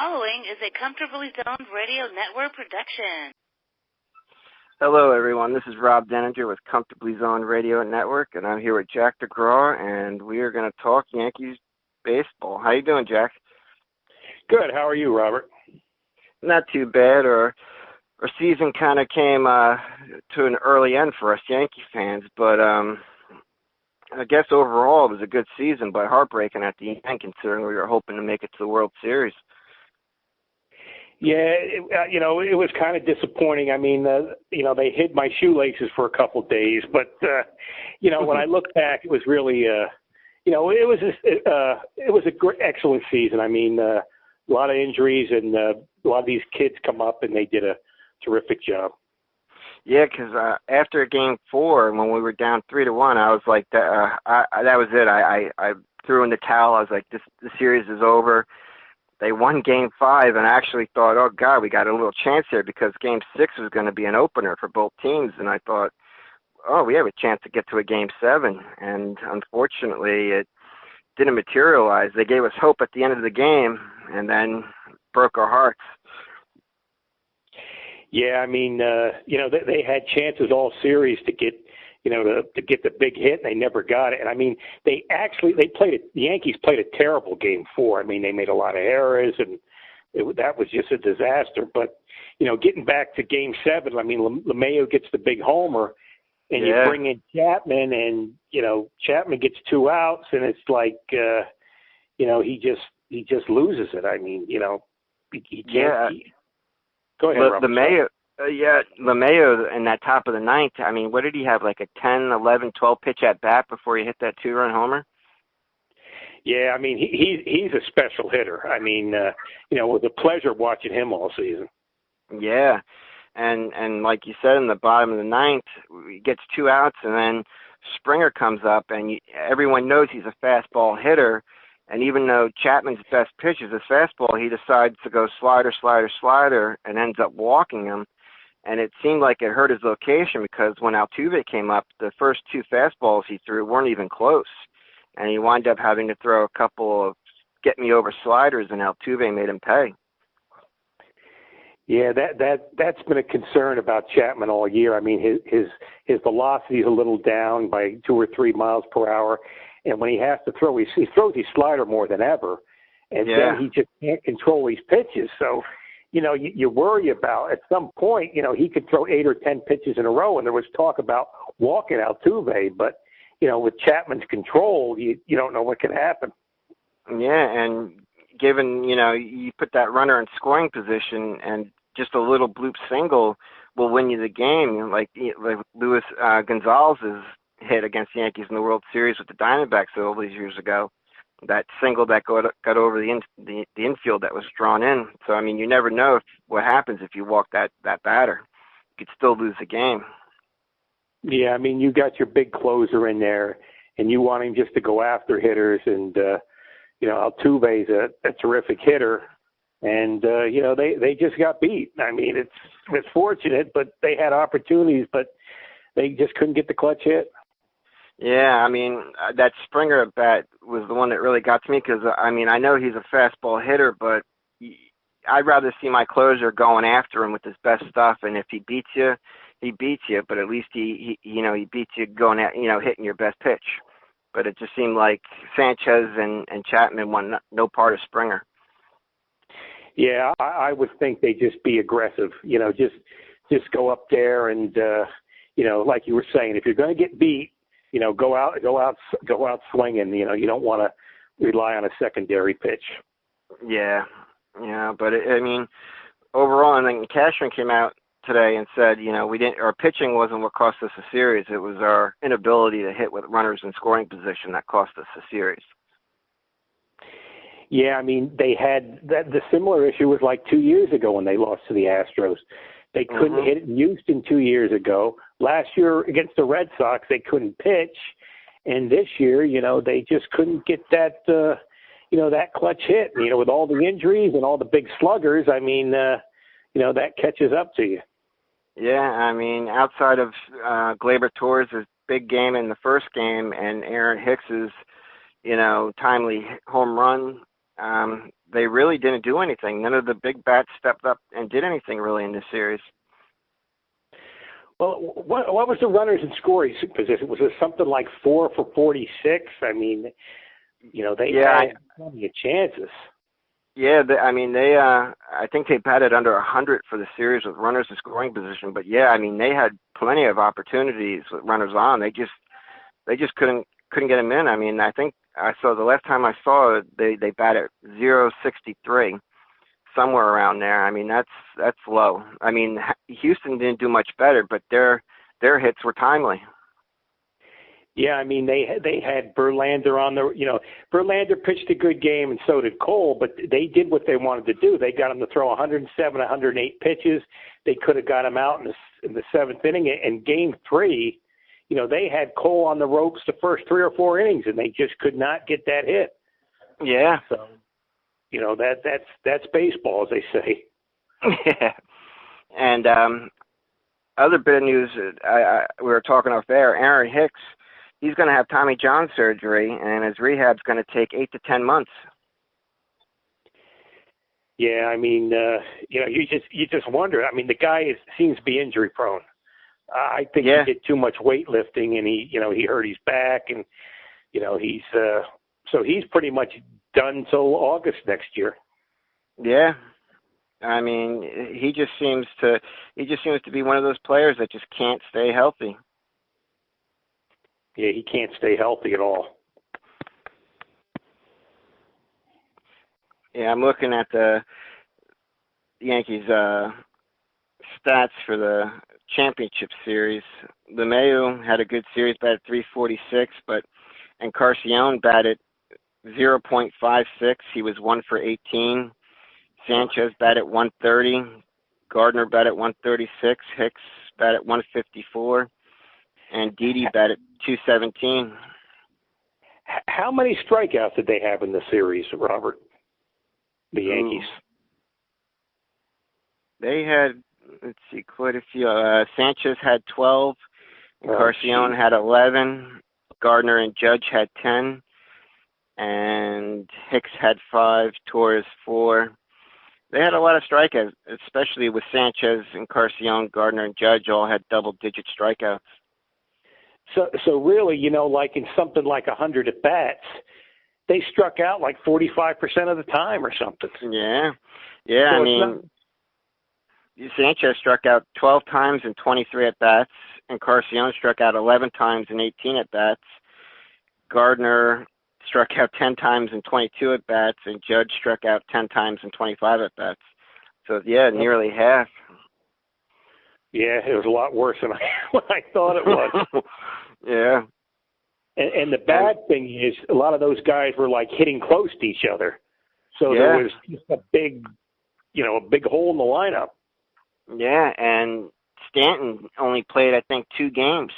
following is a Comfortably Zoned Radio Network production. Hello, everyone. This is Rob Deininger with Comfortably Zoned Radio Network, and I'm here with Jack Degraw, and we are going to talk Yankees baseball. How you doing, Jack? Good. How are you, Robert? Not too bad. Our season kind of came to an early end for us Yankee fans, but I guess overall it was a good season, but heartbreaking at the end, considering we were hoping to make it to the World Series. Yeah, it was kind of disappointing. I mean, they hid my shoelaces for a couple of days, but when I look back, it was really, it was a great, excellent season. I mean, a lot of injuries, and a lot of these kids come up, and they did a terrific job. Yeah, because after Game 4, when we were down 3-1, I was like, that was it. I threw in the towel. I was like, the series is over. They won Game 5, and I actually thought, oh, God, we got a little chance here, because Game 6 was going to be an opener for both teams. And I thought, oh, we have a chance to get to a Game 7. And unfortunately, it didn't materialize. They gave us hope at the end of the game and then broke our hearts. Yeah, I mean, they had chances all series to get, to get the big hit, and they never got it. And I mean, the Yankees played a terrible Game 4. I mean, they made a lot of errors, and that was just a disaster. But, getting back to Game 7, I mean, LeMahieu gets the big homer, and you bring in Chapman, and, Chapman gets 2 outs, and it's like, he just loses it. I mean, he can't. Yeah. Go ahead, Robert. LeMahieu in that top of the ninth, I mean, what did he have, like a 10, 11, 12 pitch at bat before he hit that 2-run homer? Yeah, I mean, he's a special hitter. I mean, it was a pleasure watching him all season. Yeah, and like you said, in the bottom of the ninth, he gets 2 outs, and then Springer comes up, and everyone knows he's a fastball hitter. And even though Chapman's best pitch is his fastball, he decides to go slider, and ends up walking him. And it seemed like it hurt his location, because when Altuve came up, the first 2 fastballs he threw weren't even close. And he wound up having to throw a couple of get-me-over sliders, and Altuve made him pay. Yeah, that's been a concern about Chapman all year. I mean, his velocity is a little down by 2 or 3 miles per hour. And when he has to throw, he throws his slider more than ever. And then he just can't control his pitches. So, you worry about, at some point, he could throw 8 or 10 pitches in a row. And there was talk about walking Altuve. But, with Chapman's control, you don't know what can happen. Yeah, and given, you put that runner in scoring position, and just a little bloop single will win you the game. Like Luis Gonzalez's hit against the Yankees in the World Series with the Diamondbacks all these years ago. That single that got over the infield that was drawn in. So, I mean, you never know what happens if you walk that batter. You could still lose the game. Yeah, I mean, you got your big closer in there, and you want him just to go after hitters. And, Altuve's a terrific hitter. And, they just got beat. I mean, it's fortunate, but they had opportunities, but they just couldn't get the clutch hit. Yeah, I mean, that Springer at bat was the one that really got to me, because, I mean, I know he's a fastball hitter, but I'd rather see my closer going after him with his best stuff, and if he beats you, he beats you, but at least he beats you going at, hitting your best pitch. But it just seemed like Sanchez and Chapman won no part of Springer. Yeah, I would think they just be aggressive, just go up there and, like you were saying, if you're going to get beat, go out swinging. You don't want to rely on a secondary pitch. Yeah, but I mean, overall, I think Cashman came out today and said, our pitching wasn't what cost us a series. It was our inability to hit with runners in scoring position that cost us a series. Yeah, I mean, they had the similar issue was like 2 years ago when they lost to the Astros. They couldn't hit it in Houston 2 years ago. Last year against the Red Sox, they couldn't pitch. And this year, they just couldn't get that, that clutch hit. With all the injuries and all the big sluggers, I mean, that catches up to you. Yeah, I mean, outside of Gleyber Torres' big game in the first game and Aaron Hicks's, timely home run, they really didn't do anything. None of the big bats stepped up and did anything really in this series. Well, what was the runners in scoring position? Was it something like 4 for 46? I mean, they had plenty of chances. Yeah, I think they batted under 100 for the series with runners in scoring position. But yeah, I mean, they had plenty of opportunities with runners on. They just couldn't get them in. I mean, I think I saw the last time I saw it, they batted .063, somewhere around there. I mean, that's low. I mean, Houston didn't do much better, but their hits were timely. Yeah, I mean, they had Verlander on the, Verlander pitched a good game and so did Cole, but they did what they wanted to do. They got him to throw 107, 108 pitches. They could have got him out in the seventh inning. And game 3, they had Cole on the ropes the first 3 or 4 innings, and they just could not get that hit. Yeah. So, that's baseball, as they say. Yeah. And other bit of news, we were talking off air, Aaron Hicks, he's going to have Tommy John surgery, and his rehab's going to take 8 to 10 months. Yeah, I mean, you just wonder. I mean, the guy seems to be injury prone. I think he did too much weightlifting, and he hurt his back, and he's pretty much done till August next year. Yeah. I mean, he just seems to be one of those players that just can't stay healthy. Yeah, he can't stay healthy at all. Yeah, I'm looking at the Yankees stats for the championship series. LeMahieu had a good series, batted .346, and Carcione batted .0.56. He was 1 for 18. Sanchez batted .130. Gardner batted .136. Hicks batted .154. And Didi batted .217. How many strikeouts did they have in the series, Robert? The Yankees. They had, quite a few. Sanchez had 12. Carcione had 11. Gardner and Judge had 10. And Hicks had 5. Torres 4. They had a lot of strikeouts, especially with Sanchez and Carcione. Gardner and Judge all had double-digit strikeouts. So really, like in something like 100 at bats, they struck out like 45% of the time or something. Yeah. So I mean, Sanchez struck out 12 times in 23 at bats, and Carcione struck out 11 times in 18 at bats. Gardner struck out 10 times in 22 at bats, and Judge struck out 10 times in 25 at bats. So nearly half. Yeah, it was a lot worse than I thought it was. Yeah. And the bad thing is a lot of those guys were like hitting close to each other. So there was just a big hole in the lineup. Yeah, and Stanton only played, I think, 2 games.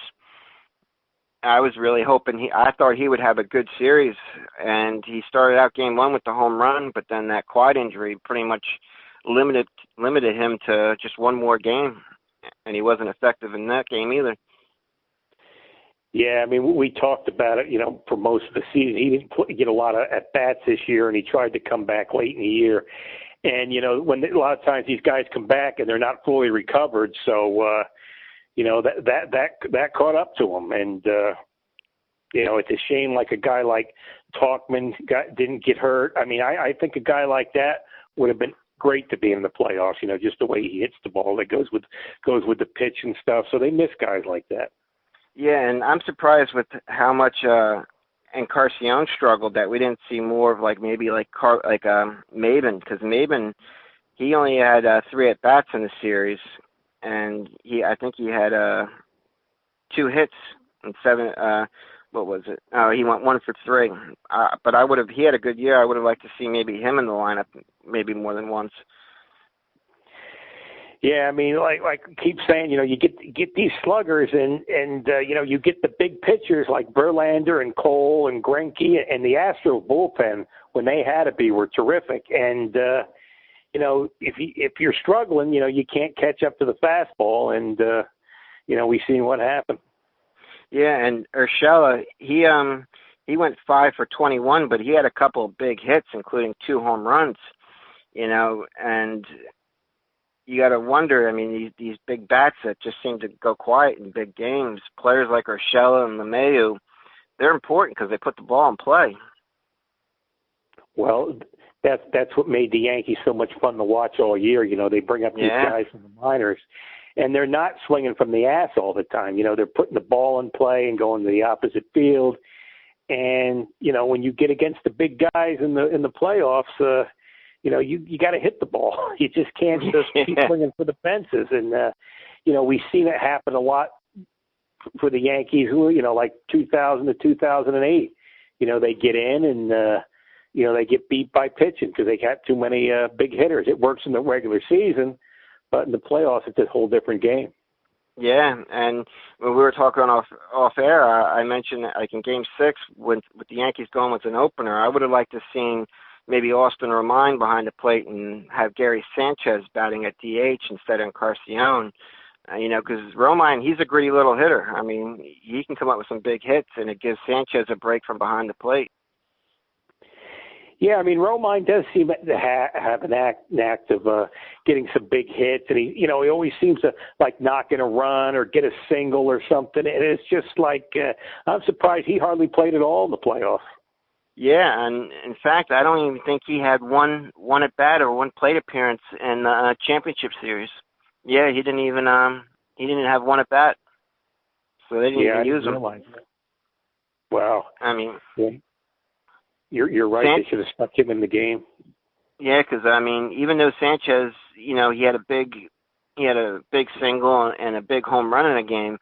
I was really hoping I thought he would have a good series, and he started out game 1 with the home run, but then that quad injury pretty much limited him to just 1 more game, and he wasn't effective in that game either. Yeah, I mean, we talked about it, for most of the season. He didn't get a lot of at-bats this year, and he tried to come back late in the year. And, when a lot of times these guys come back and they're not fully recovered, so, that caught up to him. And, it's a shame like a guy like Talkman didn't get hurt. I mean, I think a guy like that would have been great to be in the playoffs, just the way he hits the ball. That goes with the pitch and stuff. So they miss guys like that. Yeah, and I'm surprised with how much and Carcione struggled that we didn't see more of Maben, because Maben, he only had 3 at bats in the series, and I think he had 2 hits and 7. What was it? Oh, he went 1 for 3. But he had a good year. I would have liked to see maybe him in the lineup, maybe more than once. Yeah, I mean, like I keep saying, you get these sluggers, and you get the big pitchers like Verlander and Cole and Greinke, and the Astros bullpen when they had to be were terrific. And if you're struggling, you can't catch up to the fastball, and we've seen what happened. Yeah, and Urshela, he he went 5 for 21, but he had a couple of big hits, including 2 home runs. And you got to wonder. I mean, these big bats that just seem to go quiet in big games. Players like Urshela and LeMahieu, they're important because they put the ball in play. Well, that's what made the Yankees so much fun to watch all year. They bring up these guys from the minors, and they're not swinging from the ass all the time. They're putting the ball in play and going to the opposite field. And when you get against the big guys in the playoffs, you got to hit the ball. You just can't just keep swinging for the fences. And we've seen it happen a lot for the Yankees, who like 2000 to 2008. They get in and they get beat by pitching because they got too many big hitters. It works in the regular season, but in the playoffs, it's a whole different game. Yeah, and when we were talking off air, I mentioned like in Game 6, with the Yankees going with an opener, I would have liked to seen maybe Austin Romine behind the plate and have Gary Sanchez batting at DH instead of Encarnacion. Because Romine, he's a gritty little hitter. I mean, he can come up with some big hits, and it gives Sanchez a break from behind the plate. Yeah, I mean, Romine does seem to have an act of getting some big hits, and he always seems to like knock in a run or get a single or something. And it's just like I'm surprised he hardly played at all in the playoffs. Yeah, and in fact, I don't even think he had one at bat or one plate appearance in the championship series. Yeah, he didn't even he didn't have one at bat, so they didn't even use him. Wow. I mean. Yeah. You're right. They should have stuck him in the game. Yeah, because I mean, even though Sanchez, he had a big single and a big home run in a game.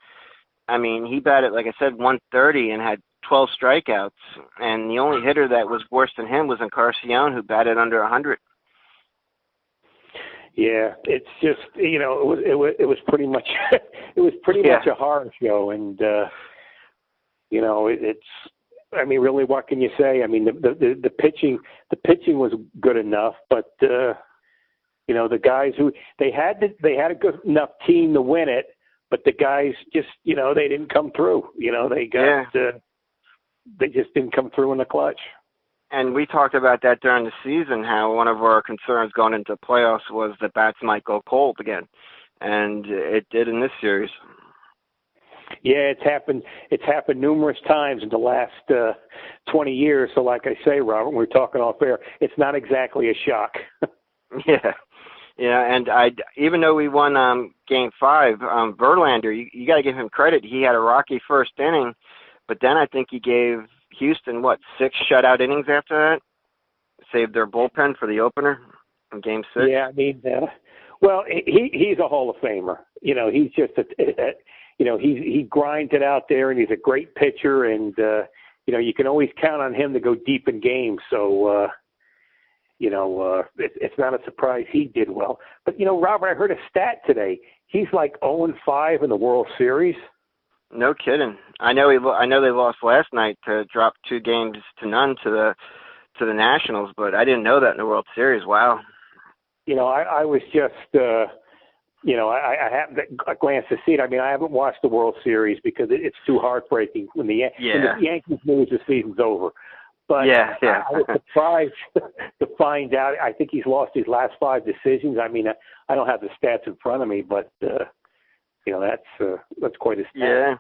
I mean, he batted, like I said, 130 and had 12 strikeouts. And the only hitter that was worse than him was Encarnacion, who batted under 100. Yeah, it's just it was pretty much much a horror show, and it's. I mean, really, what can you say? I mean, the pitching was good enough, but the guys who they had a good enough team to win it, but the guys just they didn't come through. They just didn't come through in the clutch. And we talked about that during the season, how one of our concerns going into playoffs was the bats might go cold again, and it did in this series. Yeah, it's happened numerous times in the last 20 years. So like I say, Robert, we're talking off air, it's not exactly a shock. Yeah, and even though we won Game 5, Verlander, you got to give him credit. He had a rocky first inning, but then I think he gave Houston, 6 shutout innings after that? Saved their bullpen for the opener in Game 6? Yeah, I mean, well, he's a Hall of Famer. He's just he grinds it out there, and he's a great pitcher, and you can always count on him to go deep in games. So it's not a surprise he did well. But Robert, I heard a stat today. He's like 0-5 in the World Series. No kidding. I know they lost last night to drop 2-0 to the Nationals, but I didn't know that in the World Series. Wow. I was just. I haven't glanced to see it. I mean, I haven't watched the World Series because it's too heartbreaking when the Yankees lose, the season's over. But I was surprised to find out. I think he's lost his last 5 decisions. I mean, I don't have the stats in front of me, but that's quite a stat. Yeah.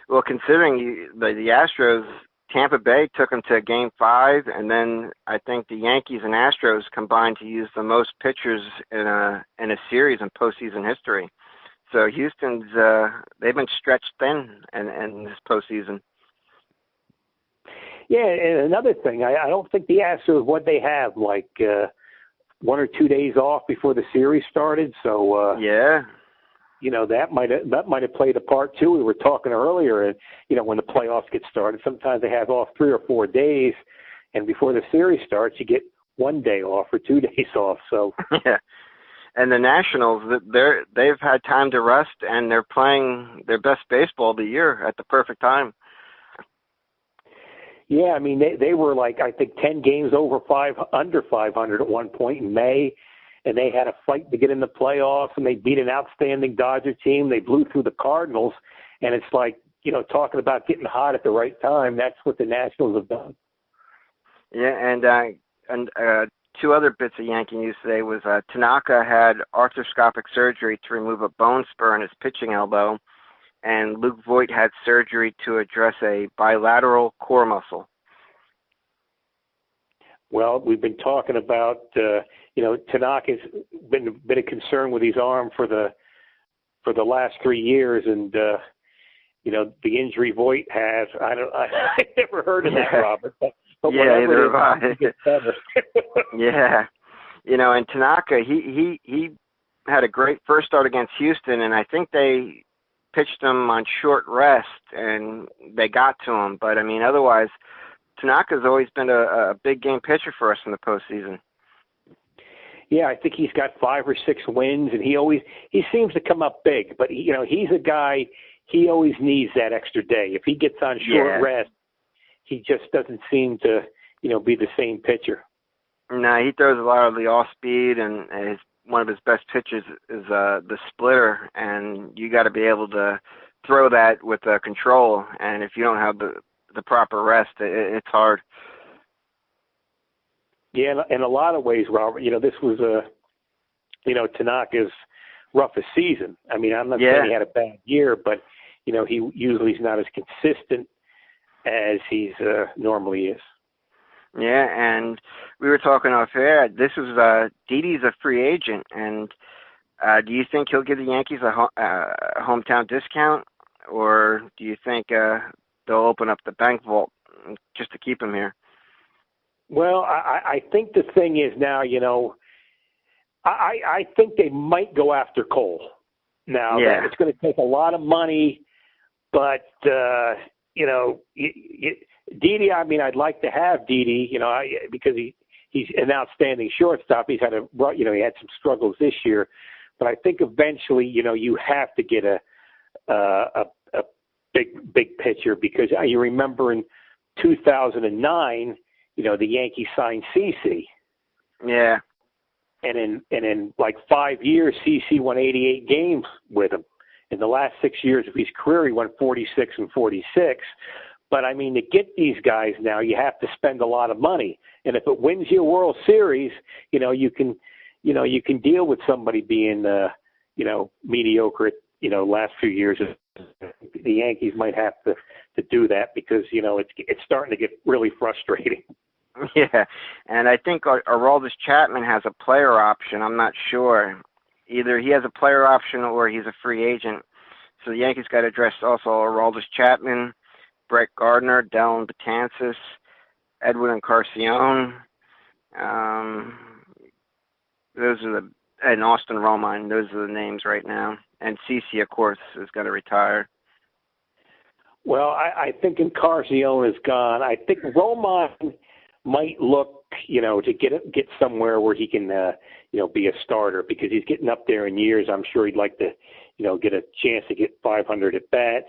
Well, considering the Astros, Tampa Bay took them to Game 5, and then I think the Yankees and Astros combined to use the most pitchers in a series in postseason history. So Houston's they've been stretched thin in this postseason. Yeah, and another thing, I don't think the Astros, what they have, like 1 or 2 days off before the series started. So that might have played a part too. We were talking earlier, and when the playoffs get started, sometimes they have off 3 or 4 days, and before the series starts, you get 1 day off or 2 days off. So yeah, and the Nationals, they've had time to rest, and they're playing their best baseball of the year at the perfect time. Yeah, I mean they were like I think 10 games under 500 at one point in May. And they had a fight to get in the playoffs, and they beat an outstanding Dodger team. They blew through the Cardinals, and it's like, talking about getting hot at the right time, that's what the Nationals have done. Yeah, and two other bits of Yankee news today was Tanaka had arthroscopic surgery to remove a bone spur in his pitching elbow, and Luke Voigt had surgery to address a bilateral core muscle. Well, we've been talking about, Tanaka's been a concern with his arm for the last 3 years, and the injury Voigt has. I never heard of that, Robert. But yeah, whatever it is, gets better. Yeah, and Tanaka, he had a great first start against Houston, and I think they pitched him on short rest, and they got to him. But, otherwise, Tanaka's always been a big game pitcher for us in the postseason. Yeah, I think he's got 5 or 6 wins, and he seems to come up big. But, he's a guy, he always needs that extra day. If he gets on short rest, he just doesn't seem to, be the same pitcher. No, he throws a lot of the off speed, and one of his best pitches is the splitter, and you got to be able to throw that with control. And if you don't have the proper rest, it's hard. Yeah, in a lot of ways, Robert. This was Tanaka's roughest season. I'm not saying he had a bad year, but he usually is not as consistent as he's normally is. Yeah, and we were talking off air. This was Didi's a free agent, and do you think he'll give the Yankees a hometown discount, or do you think they'll open up the bank vault just to keep him here? Well, I think the thing is now, I think they might go after Cole. Now, it's going to take a lot of money, but Didi, I'd like to have Didi, because he's an outstanding shortstop. He's had he had some struggles this year, but I think eventually, you have to get a big pitcher, because you remember in 2009, the Yankees signed CeCe. Yeah. And in like 5 years, CeCe won 88 games with him. In the last 6 years of his career, he won 46 and 46. But, to get these guys now, you have to spend a lot of money. And if it wins you a World Series, you can deal with somebody being, mediocre, last few years. The Yankees might have to do that, because, it's starting to get really frustrating. Yeah, and I think Aroldis Chapman has a player option. I'm not sure. Either he has a player option or he's a free agent. So the Yankees got to address also Aroldis Chapman, Brett Gardner, Dellin Betances, Edwin Encarnacion. And Austin Romine. Those are the names right now. And CeCe, of course, is going to retire. Well, I think Encarnacion is gone. I think Romine might look, to get somewhere where he can, be a starter, because he's getting up there in years. I'm sure he'd like to, get a chance to get 500 at bats.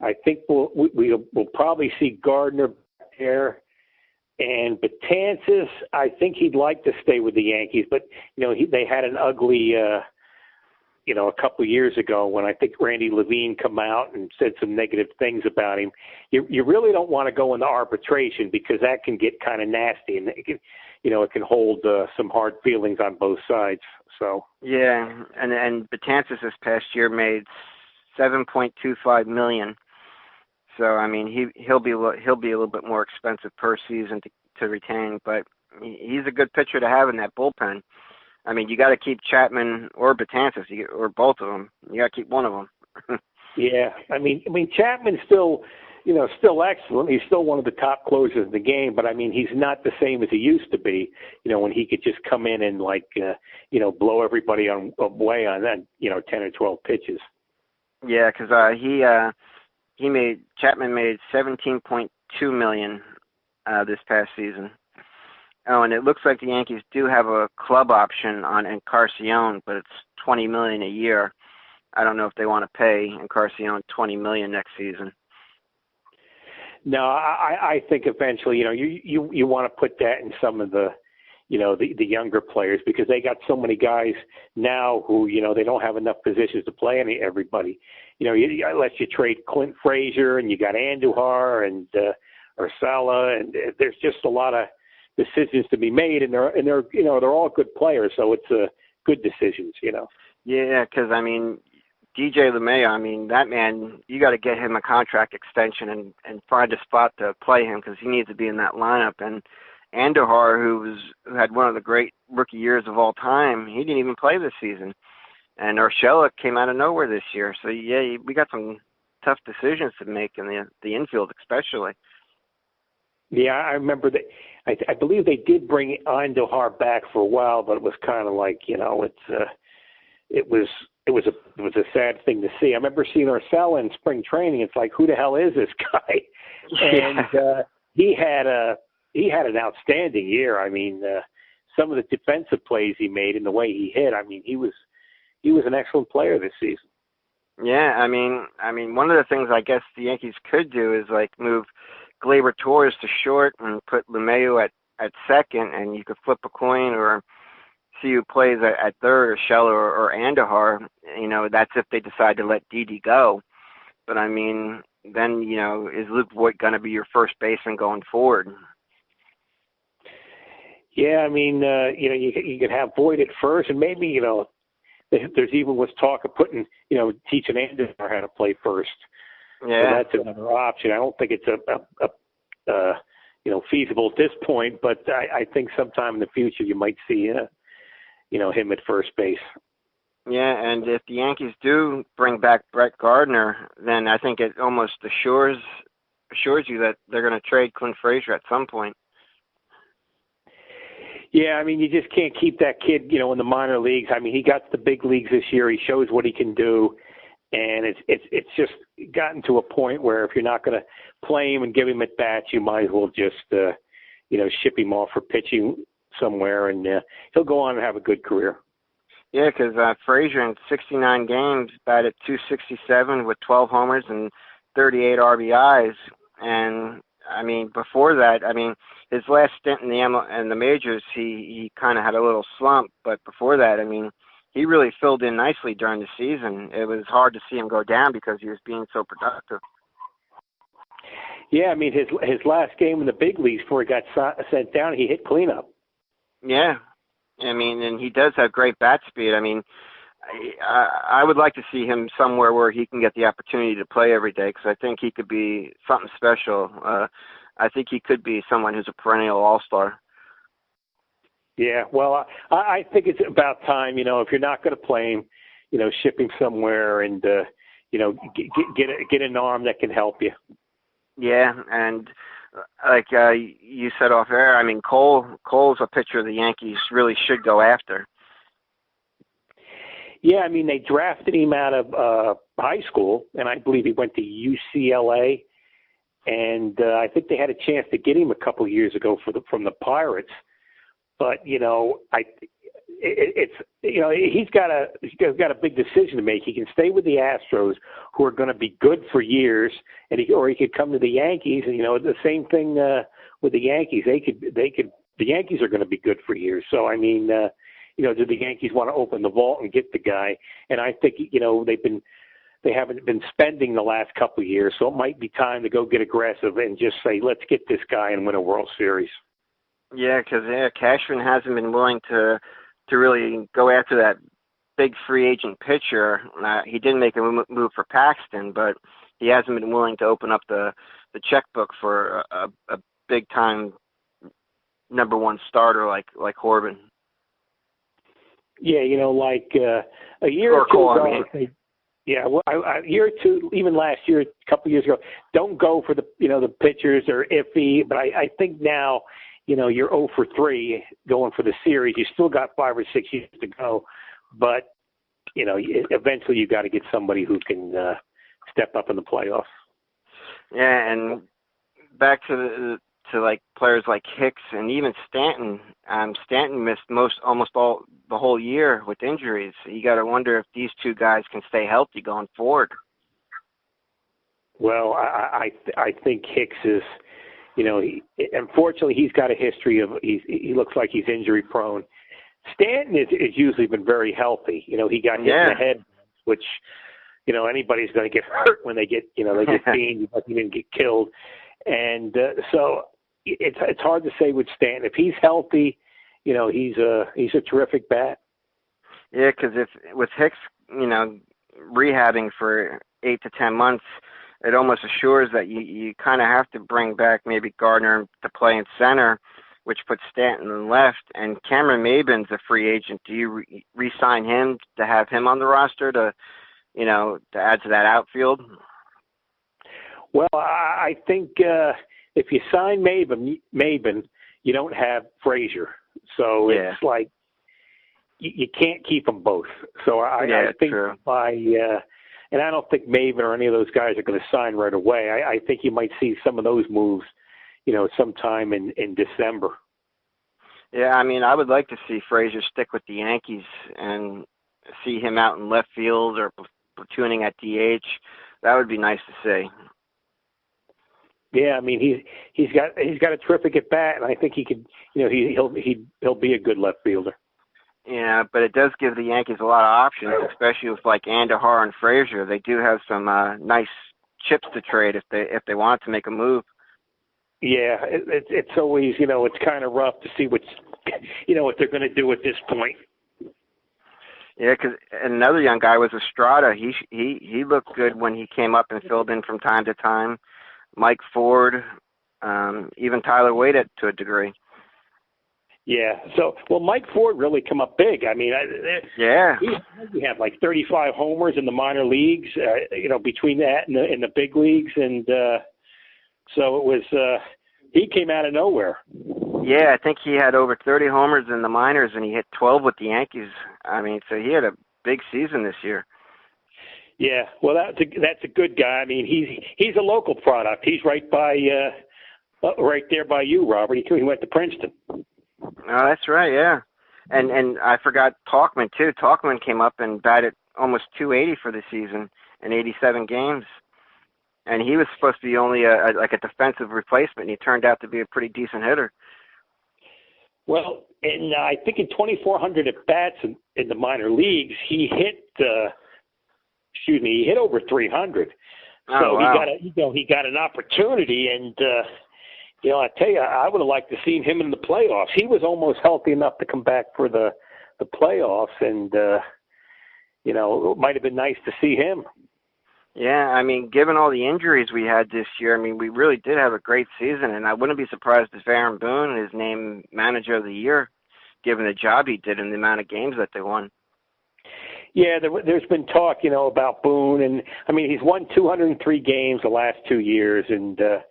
I think we'll probably see Gardner there, and Betances. I think he'd like to stay with the Yankees, but they had an ugly, a couple of years ago when I think Randy Levine come out and said some negative things about him. You really don't want to go into arbitration, because that can get kind of nasty, and it can hold some hard feelings on both sides. So yeah, and Betances this past year made $7.25 million. So he'll be a little bit more expensive per season to retain, but he's a good pitcher to have in that bullpen. You got to keep Chapman or Betances, or both of them. You got to keep one of them. Yeah, Chapman's still excellent. He's still one of the top closers in the game, but he's not the same as he used to be. When he could just come in and blow everybody away on that 10 or 12 pitches. Yeah, because Chapman made $17.2 million this past season. Oh, and it looks like the Yankees do have a club option on Encarnacion, but it's $20 million a year. I don't know if they want to pay Encarnacion $20 million next season. No, I think eventually, you want to put that in some of the, the younger players, because they got so many guys now who, they don't have enough positions to play everybody. Unless you trade Clint Frazier, and you got Andujar and Ursula, and there's just a lot of decisions to be made, and they're all good players, so it's good decisions. Yeah, because DJ LeMayo, that man, you got to get him a contract extension and find a spot to play him, because he needs to be in that lineup. And Andujar, who had one of the great rookie years of all time, he didn't even play this season. And Urshela came out of nowhere this year. So, yeah, we got some tough decisions to make in the infield especially. Yeah, I remember that. I believe they did bring Andujar back for a while, but it was kind of like, it was a sad thing to see. I remember seeing Ursula in spring training. It's like, who the hell is this guy? And he had an outstanding year. Some of the defensive plays he made and the way he hit. He was an excellent player this season. Yeah, one of the things I guess the Yankees could do is like move Gleyber Torres to short and put LeMayo at second, and you could flip a coin or see who plays at third, or Scheller or Andujar. That's if they decide to let Didi go. But then, is Luke Voigt going to be your first baseman going forward? Yeah, you could have Voigt at first, and maybe, there's even was talk of putting, teaching Andujar how to play first. Yeah, so that's another option. I don't think it's feasible at this point, but I think sometime in the future you might see him at first base. Yeah, and if the Yankees do bring back Brett Gardner, then I think it almost assures you that they're going to trade Clint Frazier at some point. Yeah, you just can't keep that kid, in the minor leagues. He got to the big leagues this year. He shows what he can do, and it's just gotten to a point where if you're not going to play him and give him at bats, you might as well just ship him off for pitching somewhere, and he'll go on and have a good career. Yeah, because Frazier in 69 games batted .267 with 12 homers and 38 RBIs, and before that, his last stint in the majors, he kind of had a little slump, but before that, he really filled in nicely during the season. It was hard to see him go down because he was being so productive. Yeah, his last game in the big leagues before he got sent down, he hit cleanup. Yeah, and he does have great bat speed. I would like to see him somewhere where he can get the opportunity to play every day, because I think he could be something special. I think he could be someone who's a perennial all-star. Yeah, well, I think it's about time, if you're not going to play him, ship him somewhere and, get an arm that can help you. Yeah, and like you said off air, Cole's a pitcher the Yankees really should go after. Yeah, they drafted him out of high school, and I believe he went to UCLA. And I think they had a chance to get him a couple of years ago from the Pirates. But he's got a big decision to make. He can stay with the Astros, who are going to be good for years, or he could come to the Yankees. And the same thing with the Yankees. The Yankees are going to be good for years. So do the Yankees want to open the vault and get the guy? And I think they haven't been spending the last couple of years, so it might be time to go get aggressive and just say, let's get this guy and win a World Series. Yeah, because Cashman hasn't been willing to really go after that big free agent pitcher. He didn't make a move for Paxton, but he hasn't been willing to open up the checkbook for a big time number one starter like Corbin. Yeah, a year or two ago. Yeah, well, a year or two, even last year, a couple of years ago, don't go for the pitchers are iffy. But I think now, you're 0 for 3 going for the series. You still got 5 or 6 years to go, but eventually you got to get somebody who can step up in the playoffs. Yeah, and back to like players like Hicks and even Stanton. Stanton missed almost all the whole year with injuries. You got to wonder if these two guys can stay healthy going forward. Well, I think Hicks is, Unfortunately, he's got a history of he looks like he's injury prone. Stanton is usually been very healthy. He got hit in the head, which anybody's going to get hurt when they get they get beamed, but he didn't get killed, and so it's hard to say with Stanton. If he's healthy, he's a terrific bat. Yeah, because if with Hicks, rehabbing for 8 to 10 months, it almost assures that you kind of have to bring back maybe Gardner to play in center, which puts Stanton in left. And Cameron Maybin's a free agent. Do you re-sign him to have him on the roster to add to that outfield? Well, I think if you sign Maybin, you don't have Frazier. So it's like you can't keep them both. So I think true. and I don't think Maybin or any of those guys are going to sign right away. I think you might see some of those moves, sometime in December. Yeah, I would like to see Frazier stick with the Yankees and see him out in left field or platooning at DH. That would be nice to see. Yeah, he's got a terrific at bat, and I think he could, he'll be a good left fielder. Yeah, but it does give the Yankees a lot of options, especially with like Andahar and Frazier. They do have some nice chips to trade if they want to make a move. Yeah, it's always it's kind of rough to see what they're going to do at this point. Yeah, because another young guy was Estrada. He looked good when he came up and filled in from time to time. Mike Ford, even Tyler Wade to a degree. Yeah. So, Mike Ford really come up big. He had like 35 homers in the minor leagues, between that and the big leagues. And so it was, he came out of nowhere. Yeah, I think he had over 30 homers in the minors, and he hit 12 with the Yankees. So he had a big season this year. Yeah. Well, that's a good guy. He's a local product. He's right there by you, Robert. He went to Princeton. Oh, that's right, yeah. And I forgot Talkman, too. Talkman came up and batted almost 280 for the season in 87 games. And he was supposed to be only a defensive replacement, and he turned out to be a pretty decent hitter. Well, and I think in 2,400 at-bats in the minor leagues, he hit over 300. Oh, so wow. he got an opportunity, and I tell you, I would have liked to seen him in the playoffs. He was almost healthy enough to come back for the playoffs, and it might have been nice to see him. Yeah, given all the injuries we had this year, we really did have a great season, and I wouldn't be surprised if Aaron Boone is named Manager of the Year, given the job he did and the amount of games that they won. Yeah, there's been talk, about Boone, and he's won 203 games the last 2 years, and the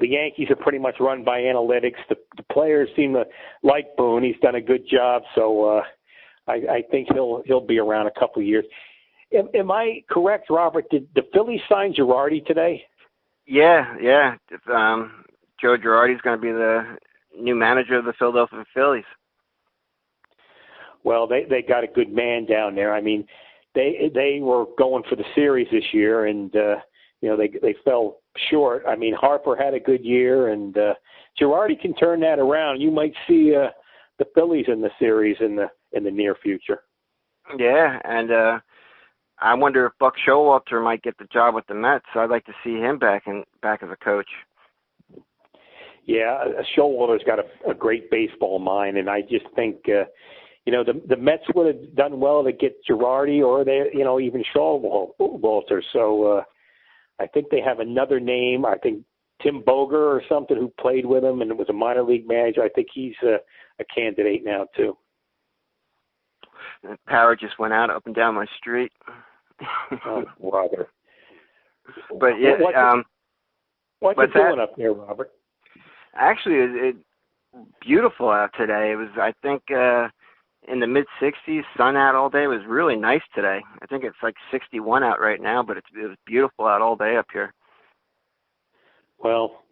Yankees are pretty much run by analytics. The players seem to like Boone. He's done a good job, so I think he'll be around a couple of years. Am I correct, Robert? Did the Phillies sign Girardi today? Yeah. Joe Girardi's going to be the new manager of the Philadelphia Phillies. Well, they got a good man down there. They were going for the series this year, and they fell short. Harper had a good year, and Girardi can turn that around. You might see the Phillies in the series in the near future. Yeah, and I wonder if Buck Showalter might get the job with the Mets. I'd like to see him back as a coach. Yeah, Showalter's got a great baseball mind, and I just think the Mets would have done well to get Girardi or even Showalter. So I think they have another name. I think Tim Boger or something who played with him and was a minor league manager. I think he's a candidate now too. The power just went out up and down my street. Oh, Robert. But yeah, what's it doing up there, Robert? Actually, it's beautiful out today. It was, I think, in the mid-60s, sun out all day. It was really nice today. I think it's like 61 out right now, but it was beautiful out all day up here. Well,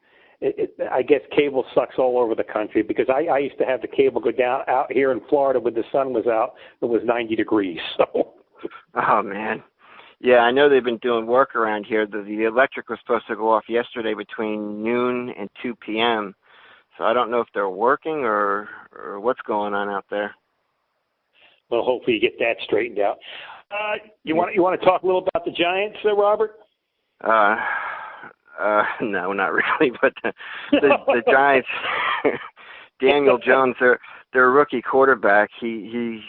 I guess cable sucks all over the country because I used to have the cable go down out here in Florida when the sun was out. It was 90 degrees. So. Oh, man. Yeah, I know they've been doing work around here. The electric was supposed to go off yesterday between noon and 2 p.m. So I don't know if they're working or what's going on out there. Well, hopefully you get that straightened out. You want to talk a little about the Giants, Robert? No, not really. But the Giants, Daniel Jones, their rookie quarterback. You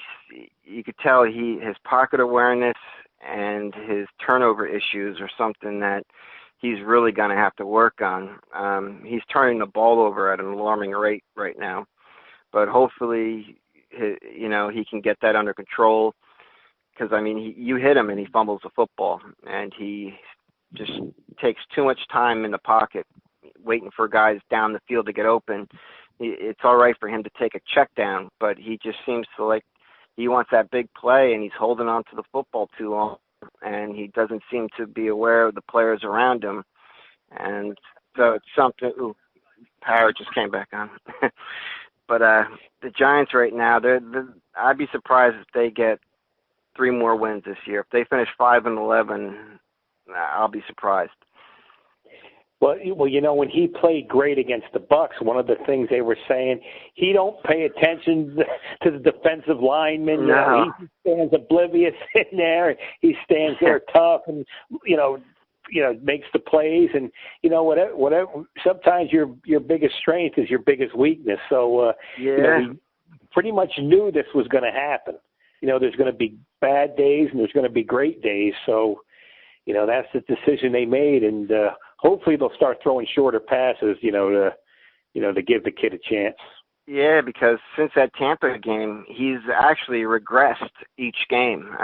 could tell his pocket awareness and his turnover issues are something that he's really going to have to work on. He's turning the ball over at an alarming rate right now, but hopefully, he can get that under control. Because you hit him and he fumbles the football, and he just takes too much time in the pocket, waiting for guys down the field to get open. It's all right for him to take a check down, but he just seems to like he wants that big play, and he's holding on to the football too long, and he doesn't seem to be aware of the players around him. And so it's something. Ooh, power just came back on. But the Giants right now, I'd be surprised if they get 3 more wins this year. If they finish 5-11, I'll be surprised. Well, when he played great against the Bucks, one of the things they were saying, he don't pay attention to the defensive linemen. No. He stands oblivious in there. He stands there tough and makes the plays. And whatever. Sometimes your biggest strength is your biggest weakness. So he pretty much knew this was going to happen. There's going to be bad days and there's going to be great days. So that's the decision they made, and hopefully they'll start throwing shorter passes, to give the kid a chance. Yeah, because since that Tampa game, he's actually regressed each game.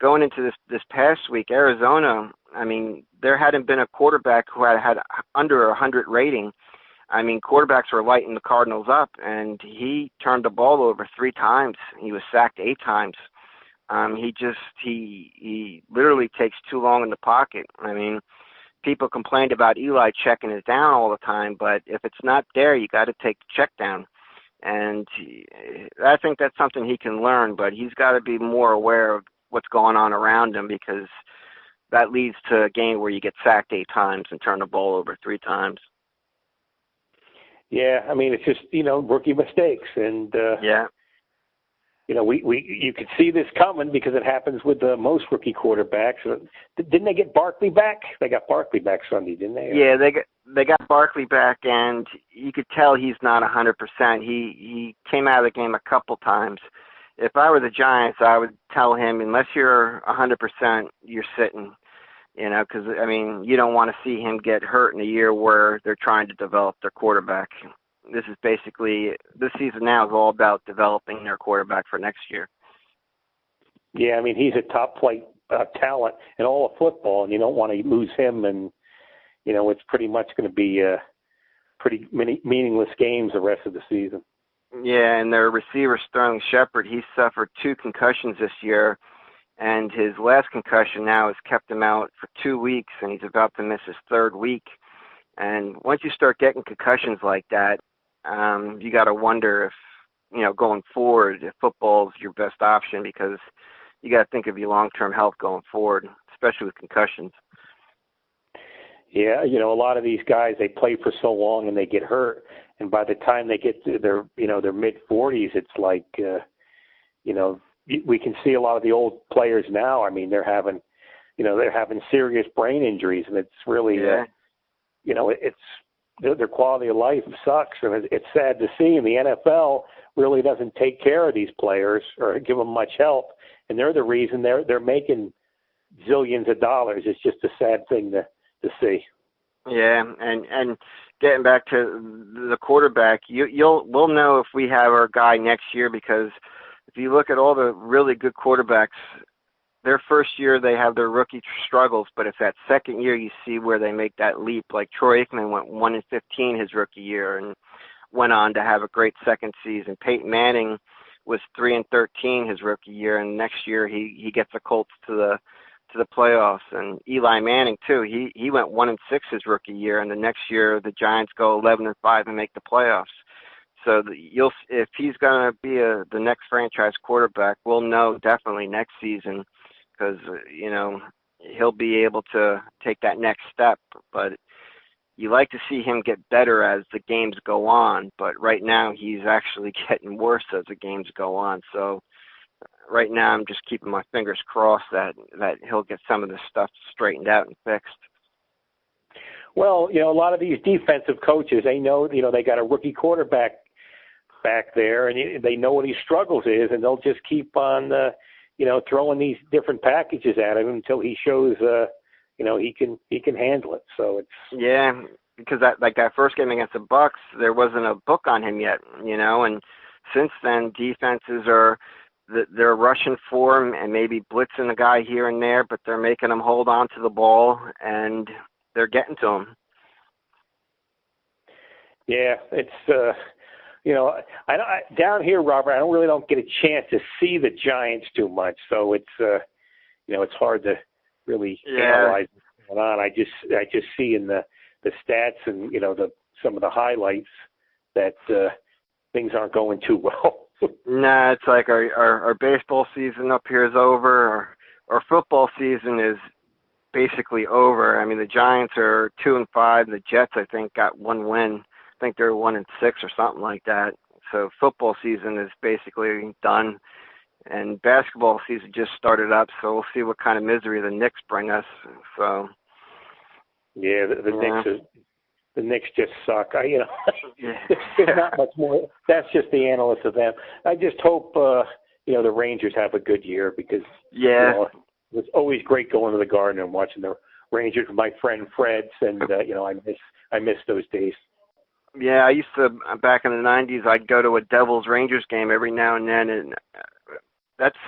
Going into this past week, Arizona, there hadn't been a quarterback who had under 100 rating. Quarterbacks were lighting the Cardinals up, and he turned the ball over 3 times. He was sacked 8 times. He literally takes too long in the pocket. People complained about Eli checking it down all the time, but if it's not there, you got to take the check down. And I think that's something he can learn, but he's got to be more aware of what's going on around him, because that leads to a game where you get sacked 8 times and turn the ball over 3 times. Yeah, it's just, rookie mistakes. And, you could see this coming because it happens with most rookie quarterbacks. Didn't they get Barkley back? They got Barkley back Sunday, didn't they? Yeah, they got Barkley back, and you could tell he's not 100%. He came out of the game a couple times. If I were the Giants, I would tell him, unless you're 100%, you're sitting. Because, you don't want to see him get hurt in a year where they're trying to develop their quarterback. This season now is all about developing their quarterback for next year. Yeah, he's a top flight talent in all of football, and you don't want to lose him. And, it's pretty much going to be pretty meaningless games the rest of the season. Yeah, and their receiver, Sterling Shepard, he suffered 2 concussions this year. And his last concussion now has kept him out for 2 weeks, and he's about to miss his 3rd week. And once you start getting concussions like that, you got to wonder if, going forward, if football is your best option, because you got to think of your long-term health going forward, especially with concussions. Yeah, a lot of these guys, they play for so long and they get hurt, and by the time they get to their mid-40s, it's like, we can see a lot of the old players now. They're having serious brain injuries, and it's really, their quality of life sucks, and it's sad to see. And the NFL really doesn't take care of these players or give them much help, and they're the reason they're making zillions of dollars. It's just a sad thing to see. Yeah, and getting back to the quarterback, we'll know if we have our guy next year, because if you look at all the really good quarterbacks, their first year they have their rookie struggles, but if that second year you see where they make that leap, like Troy Aikman went 1-15 his rookie year and went on to have a great second season. Peyton Manning was 3-13 his rookie year, and next year he gets the Colts to the playoffs. And Eli Manning too, he went 1-6 his rookie year, and the next year the Giants go 11-5 and make the playoffs. So if he's going to be the next franchise quarterback, we'll know definitely next season because he'll be able to take that next step. But you like to see him get better as the games go on. But right now he's actually getting worse as the games go on. So right now I'm just keeping my fingers crossed that he'll get some of this stuff straightened out and fixed. Well, a lot of these defensive coaches, they know, they got a rookie quarterback back there, and they know what his struggles is, and they'll just keep on, throwing these different packages at him until he shows, he can handle it. So it's because that first game against the Bucks, there wasn't a book on him yet, and since then defenses they're rushing for him and maybe blitzing a guy here and there, but they're making him hold on to the ball and they're getting to him. Yeah, it's I down here, Robert, I don't get a chance to see the Giants too much, so it's it's hard to really analyze what's going on. I just see in the stats and some of the highlights that things aren't going too well. Nah, it's like our baseball season up here is over. Our football season is basically over. I mean, the Giants are 2-5. The Jets, I think, got one win. I think they're 1-6 or something like that. So football season is basically done, and basketball season just started up. So we'll see what kind of misery the Knicks bring us. So yeah, the Knicks just suck. There's not much more. That's just the analysts of them. I just hope the Rangers have a good year because it was always great going to the Garden and watching the Rangers with my friend Fred's, and I miss those days. Yeah, I used to back in the '90s. I'd go to a Devils Rangers game every now and then, and that's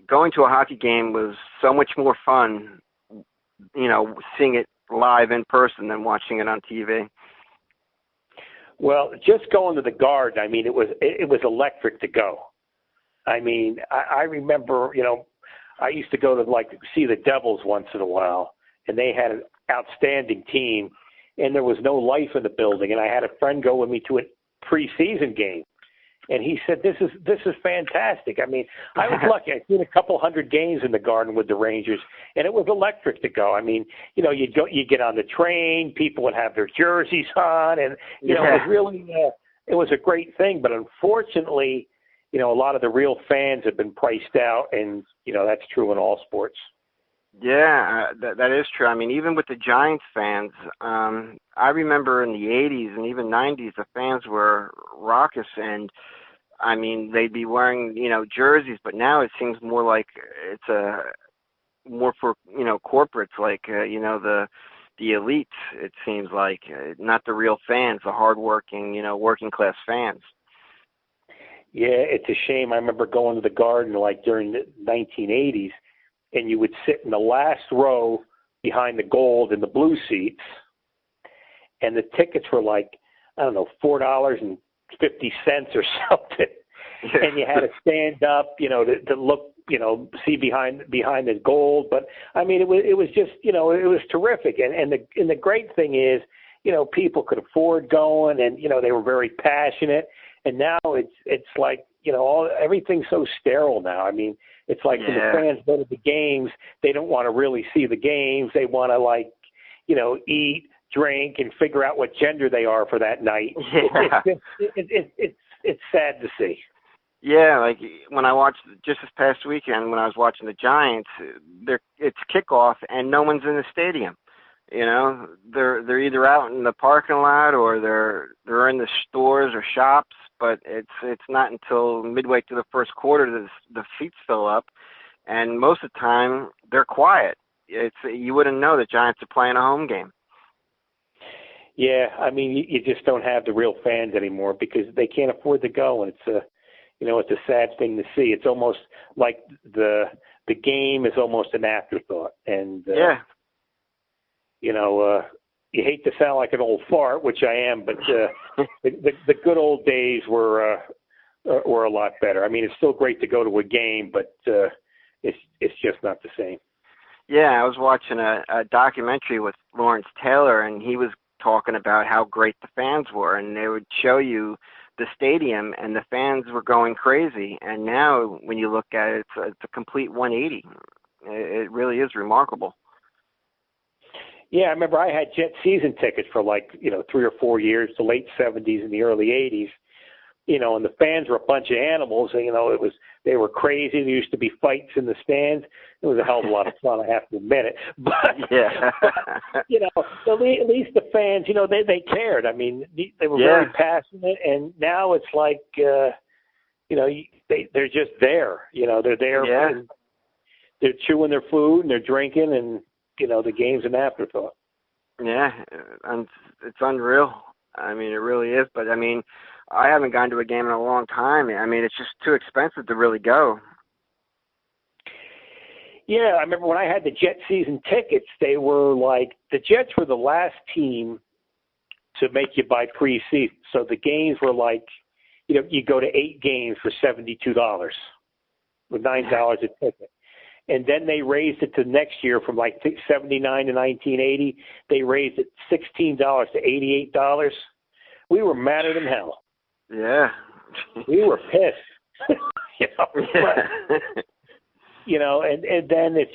going to a hockey game was so much more fun. Seeing it live in person than watching it on TV. Well, just going to the Garden, I mean, it was electric to go. I mean, I remember, I used to go to see the Devils once in a while, and they had an outstanding team, and there was no life in the building. And I had a friend go with me to a preseason game, and he said, "This is fantastic." I mean, I was lucky. I'd seen a couple hundred games in the Garden with the Rangers, and it was electric to go. I mean, you get on the train, people would have their jerseys on, and it was really it was a great thing. But unfortunately, a lot of the real fans have been priced out, and that's true in all sports. Yeah, that is true. I mean, even with the Giants fans, I remember in the 80s and even 90s, the fans were raucous, and I mean, they'd be wearing, jerseys, but now it seems more like it's more for, corporates, like, the elites, it seems like, not the real fans, the hardworking, working class fans. Yeah, it's a shame. I remember going to the Garden during the 1980s, and you would sit in the last row behind the gold and the blue seats, and the tickets were $4.50 or something, and you had to stand up, to look, see behind the gold. But I mean, it was just, it was terrific, and the great thing is, people could afford going, and they were very passionate. And now it's like, everything's so sterile now. I mean, it's like when the fans go to the games, they don't want to really see the games. They want to eat, drink, and figure out what gender they are for that night. Yeah. It's sad to see. Yeah, like when I watched just this past weekend when I was watching the Giants, it's kickoff and no one's in the stadium. They're either out in the parking lot or they're in the stores or shops, but it's not until midway through the first quarter that the seats fill up, and most of the time they're quiet. You wouldn't know the Giants are playing a home game. Yeah, I mean, you just don't have the real fans anymore because they can't afford to go, and it's a sad thing to see. It's almost like the game is almost an afterthought, and you hate to sound like an old fart, which I am, but the good old days were a lot better. I mean, it's still great to go to a game, but it's just not the same. Yeah, I was watching a documentary with Lawrence Taylor, and he was talking about how great the fans were, and they would show you the stadium, and the fans were going crazy. And now, when you look at it, it's a complete 180. It really is remarkable. Yeah, I remember I had Jet season tickets for 3 or 4 years, the late 70s and the early 80s. And the fans were a bunch of animals. And, they were crazy. There used to be fights in the stands. It was a hell of a lot of fun, I have to admit it. But, yeah. at least the fans, they cared. I mean, they were very passionate. And now it's like, they're just there. They're there. Yeah. And they're chewing their food and they're drinking, and, the game's an afterthought. Yeah, and it's unreal. I mean, it really is. But, I mean, I haven't gone to a game in a long time. I mean, it's just too expensive to really go. Yeah, I remember when I had the Jet season tickets, they were the Jets were the last team to make you buy preseason. So the games were you go to 8 games for $72 with $9 a ticket. And then they raised it to next year from 79 to 1980. They raised it $16 to $88. We were madder than hell. Yeah. We were pissed. And then it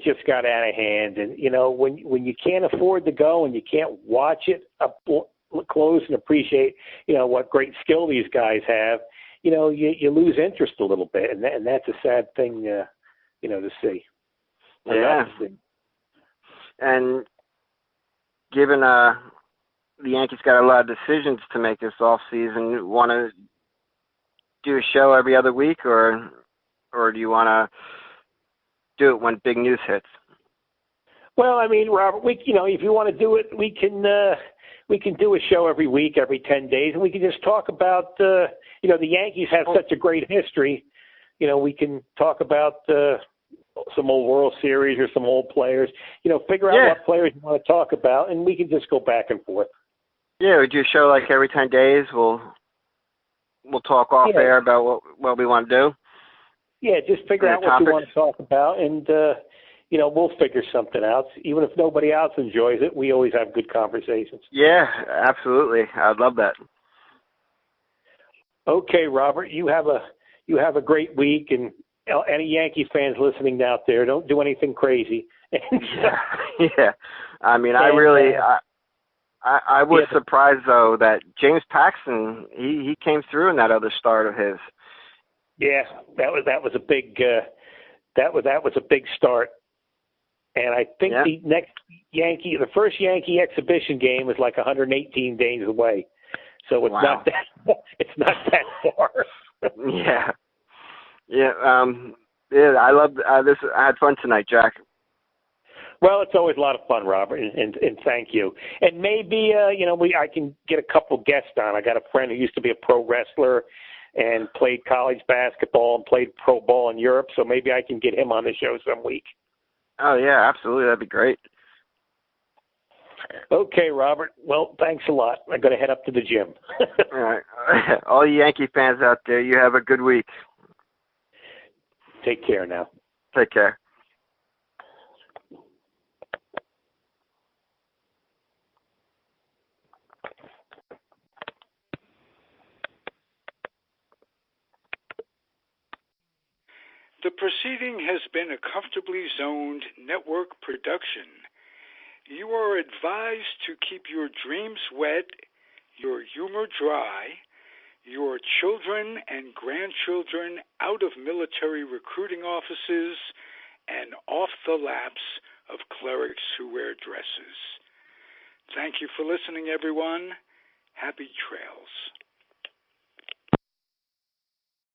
just got out of hand. And when you can't afford to go and you can't watch it up close and appreciate what great skill these guys have, you lose interest a little bit, and that's a sad thing to see. Yeah. And given the Yankees got a lot of decisions to make this off season, want to do a show every other week, or do you want to do it when big news hits? Well, I mean, Robert, if you want to do it, we can do a show every week, every 10 days, and we can just talk about the Yankees have such a great history. We can talk about some old World Series or some old players. Figure out what players you want to talk about, and we can just go back and forth. Yeah, we do a show every 10 days. We'll talk off air about what we want to do. Yeah, just figure out what you want to talk about, and we'll figure something out. Even if nobody else enjoys it, we always have good conversations. Yeah, absolutely. I'd love that. Okay, Robert, you have a great week, and any Yankees fans listening out there, don't do anything crazy. Yeah. I mean, I was surprised though that James Paxton he came through in that other start of his. Yeah, that was a big that was a big start. And I think the first Yankee exhibition game is 118 days away. So it's not that far. Yeah. Yeah, I love this. I had fun tonight, Jack. Well, it's always a lot of fun, Robert, and thank you. And maybe I can get a couple guests on. I got a friend who used to be a pro wrestler and played college basketball and played pro ball in Europe, so maybe I can get him on the show some week. Oh yeah, absolutely, that'd be great. Okay, Robert. Well, thanks a lot. I'm going to head up to the gym. All right. All you Yankee fans out there, you have a good week. Take care now. Take care. The proceeding has been a comfortably zoned network production. You are advised to keep your dreams wet, your humor dry, your children and grandchildren out of military recruiting offices and off the laps of clerics who wear dresses. Thank you for listening, everyone. Happy trails.